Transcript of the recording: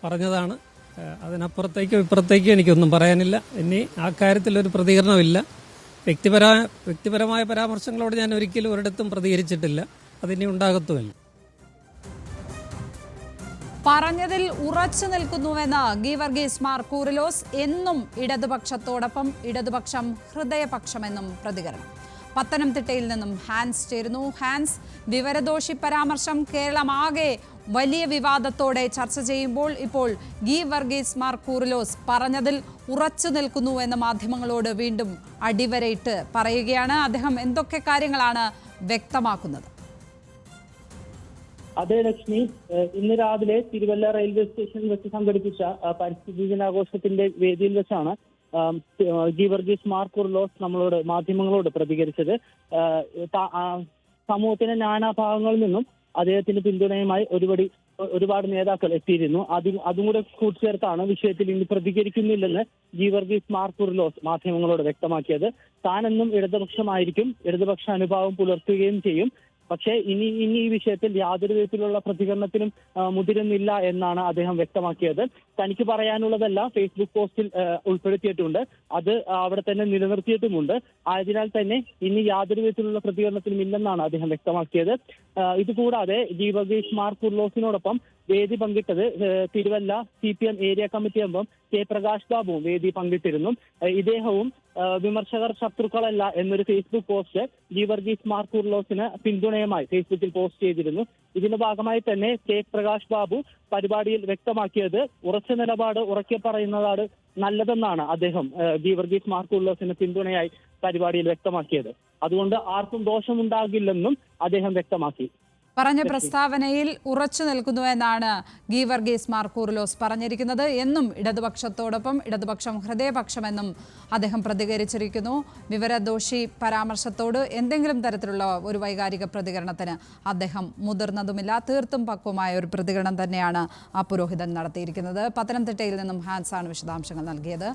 പറഞ്ഞതാണ്. അതിനപ്പുറത്തേക്കും ഇപ്പുറത്തേക്കും എനിക്കൊന്നും പറയാനില്ല. ഇനി ആ കാര്യത്തിലൊരു പ്രതികരണമില്ല. വ്യക്തിപരമായ പരാമർശങ്ങളോട് ഞാൻ ഒരിക്കലും ഒരിടത്തും പ്രതികരിച്ചിട്ടില്ല. അതിനി ഉണ്ടാകത്തുമില്ല. പറഞ്ഞതിൽ ഉറച്ചു നിൽക്കുന്നുവെന്ന് ഗീവർഗീസ് മാർ കൂറിലോസ്. എന്നും ഇടതുപക്ഷത്തോടൊപ്പം, ഇടതുപക്ഷം ഹൃദയപക്ഷമെന്നും പ്രതികരണം. പത്തനംതിട്ടയിൽ നിന്നും ഹാൻസ് ചേരുന്നു. ഹാൻസ്, വിവരദോഷി പരാമർശം കേരളമാകെ വലിയ വിവാദത്തോടെ ചർച്ച ചെയ്യുമ്പോൾ ഇപ്പോൾ ഗീവർഗീസ് മാർ കൂറിലോസ് പറഞ്ഞതിൽ ഉറച്ചു നിൽക്കുന്നു എന്ന് മാധ്യമങ്ങളോട് വീണ്ടും അടിവരയിട്ട് പറയുകയാണ്. അദ്ദേഹം എന്തൊക്കെ കാര്യങ്ങളാണ് വ്യക്തമാക്കുന്നത്? അതെ ലക്ഷ്മി, ഇന്ന് രാവിലെ തിരുവല്ല റെയിൽവേ സ്റ്റേഷനിൽ വെച്ച് സംഘടിപ്പിച്ച പരിസ്ഥിതി ദിനാഘോഷത്തിന്റെ വേദിയിൽ വെച്ചാണ് ഗീവർഗീസ് മാർ കൂറിലോസ് മാധ്യമങ്ങളോട് പ്രതികരിച്ചത്. സമൂഹത്തിന്റെ നാനാഭാഗങ്ങളിൽ നിന്നും അദ്ദേഹത്തിന്റെ പിന്തുണയുമായി ഒരുപാട് നേതാക്കൾ എത്തിയിരുന്നു. അതും കൂടെ കൂട്ടിച്ചേർത്താണ് വിഷയത്തിൽ ഇനി പ്രതികരിക്കുന്നില്ലെന്ന് ഗീവർഗീസ് മാർ കൂറിലോസ് മാധ്യമങ്ങളോട് വ്യക്തമാക്കിയത്. താനെന്നും ഇടതുപക്ഷമായിരിക്കും, ഇടതുപക്ഷ അനുഭാവം പുലർത്തുകയും ചെയ്യും. പക്ഷേ ഇനി ഈ വിഷയത്തിൽ യാതൊരു വിധത്തിലുള്ള പ്രതികരണത്തിനും മുതിരുന്നില്ല എന്നാണ് അദ്ദേഹം വ്യക്തമാക്കിയത്. തനിക്ക് പറയാനുള്ളതെല്ലാം ഫേസ്ബുക്ക് പോസ്റ്റിൽ ഉൾപ്പെടുത്തിയിട്ടുണ്ട്. അത് അവിടെ തന്നെ നിലനിർത്തിയിട്ടുമുണ്ട്. ആയതിനാൽ തന്നെ ഇനി യാതൊരു വിധത്തിലുള്ള പ്രതികരണത്തിനും ഇല്ലെന്നാണ് അദ്ദേഹം വ്യക്തമാക്കിയത്. ഇതുകൂടാതെ ഗീവർഗീസ് മാർ കൂറിലോസിനോടൊപ്പം വേദി പങ്കിട്ടത് തിരുവല്ല CPM ഏരിയ കമ്മിറ്റി അംഗം K. പ്രകാശ് ബാബുവും വേദി പങ്കിട്ടിരുന്നു. ഇദ്ദേഹവും വിമർശകർ ശത്രുക്കളല്ല എന്നൊരു ഫേസ്ബുക്ക് പോസ്റ്റ് ഗീവർഗീസ് മാർ കൂറിലോസിന് പിന്തുണയുമായി ഫേസ്ബുക്കിൽ പോസ്റ്റ് ചെയ്തിരുന്നു. ഇതിന്റെ ഭാഗമായി തന്നെ K. പ്രകാശ് ബാബു പരിപാടിയിൽ വ്യക്തമാക്കിയത് ഉറച്ച നിലപാട് ഉറക്കെ പറയുന്നതാണ് നല്ലതെന്നാണ് അദ്ദേഹം ഗീവർഗീസ് മാർ കൂറിലോസിന് പിന്തുണയായി പരിപാടിയിൽ വ്യക്തമാക്കിയത്. അതുകൊണ്ട് ആർക്കും ദോഷമുണ്ടാകില്ലെന്നും അദ്ദേഹം വ്യക്തമാക്കി. പറഞ്ഞ പ്രസ്താവനയിൽ ഉറച്ചു നിൽക്കുന്നുവെന്നാണ് ഗീവർഗീസ് മാർ കൂറിലോസ് പറഞ്ഞിരിക്കുന്നത്. എന്നും ഇടതുപക്ഷത്തോടൊപ്പം, ഇടതുപക്ഷം ഹൃദയപക്ഷമെന്നും അദ്ദേഹം പ്രതികരിച്ചിരിക്കുന്നു. വിവരദോഷി പരാമർശത്തോട് എന്തെങ്കിലും തരത്തിലുള്ള ഒരു വൈകാരിക പ്രതികരണത്തിന് അദ്ദേഹം മുതിർന്നതുമില്ല. തീർത്തും പക്വമായ ഒരു പ്രതികരണം തന്നെയാണ് ആ പുരോഹിതൻ നടത്തിയിരിക്കുന്നത്. പത്തനംതിട്ടയിൽ നിന്നും ഹാൻസാണ് വിശദാംശങ്ങൾ നൽകിയത്.